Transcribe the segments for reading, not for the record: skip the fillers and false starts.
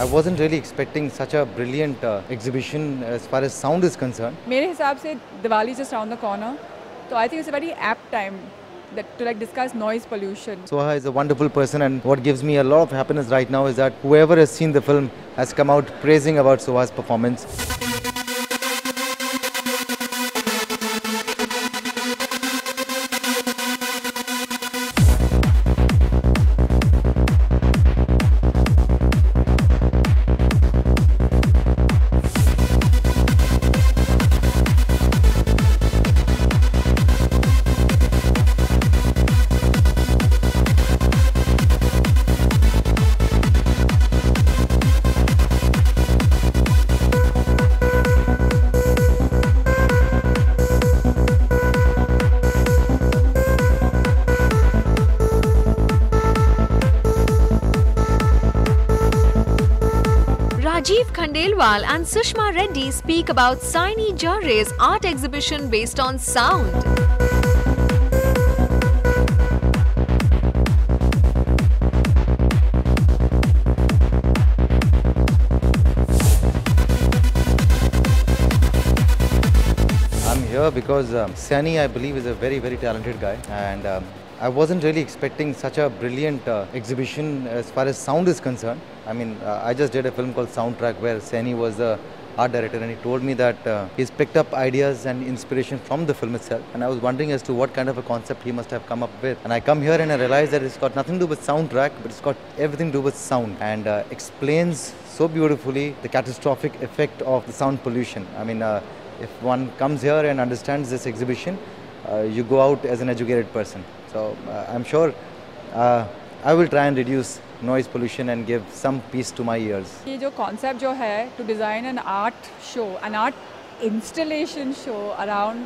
I wasn't really expecting such a brilliant exhibition as far as sound is concerned. मेरे हिसाब से Diwali just around the corner, so I think it's a very apt time to discuss noise pollution. Soha is a wonderful person, and what gives me a lot of happiness right now is that whoever has seen the film has come out praising about Soha's performance. Rajiv Khandelwal and Sushma Reddy speak about Saini Jarre's art exhibition based on sound. I'm here because Saini, I believe, is a very, very talented guy, and I wasn't really expecting such a brilliant exhibition as far as sound is concerned. I mean, I just did a film called Soundtrack where Saini was the art director, and he told me that he's picked up ideas and inspiration from the film itself, and I was wondering as to what kind of a concept he must have come up with. And I come here and I realize that it's got nothing to do with soundtrack, but it's got everything to do with sound, and explains so beautifully the catastrophic effect of the sound pollution. I mean, if one comes here and understands this exhibition, you go out as an educated person. So I'm sure I will try and reduce noise pollution and give some peace to my ears. ये जो concept जो है to design an art show, an art installation show around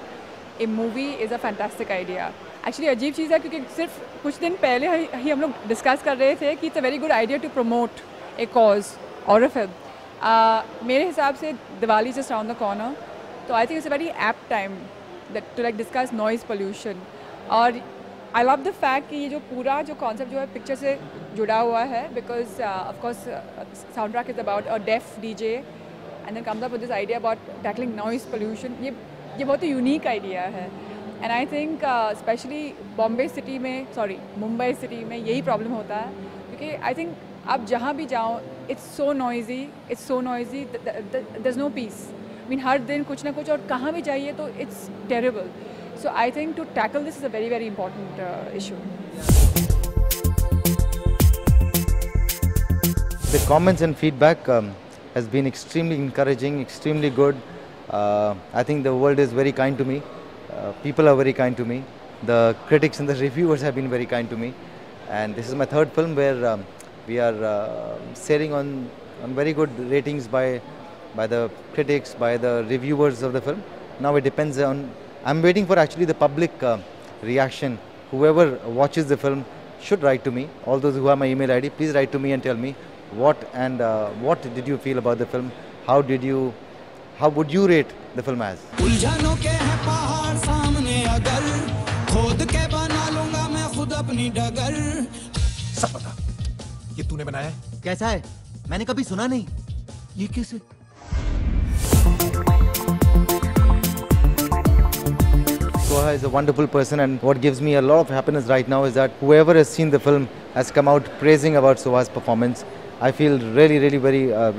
a movie is a fantastic idea. Actually अजीब चीज़ है क्योंकि सिर्फ कुछ दिन पहले ही हम लोग discuss कर रहे थे कि it's a very good idea to promote a cause or a film. मेरे हिसाब से Diwali just around the corner, so I think it's a very apt time to discuss noise pollution. और I love the fact कि ये जो पूरा जो concept जो है picture से जुड़ा हुआ है, because of course soundtrack is about a deaf DJ and then comes up with this idea about tackling noise pollution. ये बहुत ही unique idea है, and I think especially Mumbai city में यही problem होता है क्योंकि I think आप जहाँ भी जाओ it's so noisy, there's no peace. I mean हर दिन कुछ ना कुछ और कहाँ भी जाइए तो it's terrible. So I think to tackle this is a very, very important issue. The comments and feedback has been extremely encouraging, extremely good. I think the world is very kind to me. People are very kind to me. The critics and the reviewers have been very kind to me. And this is my third film where we are sailing on very good ratings by the critics, by the reviewers of the film. Now it depends on, I'm waiting for actually the public reaction. Whoever watches the film should write to me. All those who have my email ID, please write to me and tell me what did you feel about the film? How would you rate the film as? उलझनों के हैं पहाड़ सामने अगर खोद के बना लूंगा मैं खुद अपनी डगर। सब पता ये तूने बनाया है? कैसा है? मैंने कभी सुना नहीं। ये कैसे? Soha is a wonderful person, and what gives me a lot of happiness right now is that whoever has seen the film has come out praising about Soha's performance. I feel really, really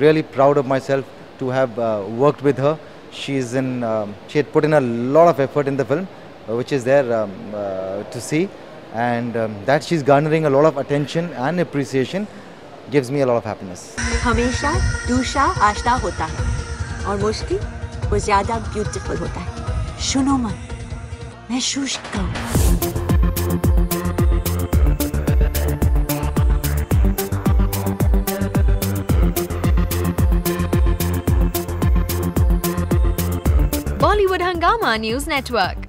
really proud of myself to have worked with her. She had put in a lot of effort in the film, which is there to see, and that she's garnering a lot of attention and appreciation gives me a lot of happiness. हमेशा दूसरा आशना होता है और मुश्किल वो ज़्यादा beautiful होता है। सुनो मत, महसूस करो। Bollywood Hungama News Network.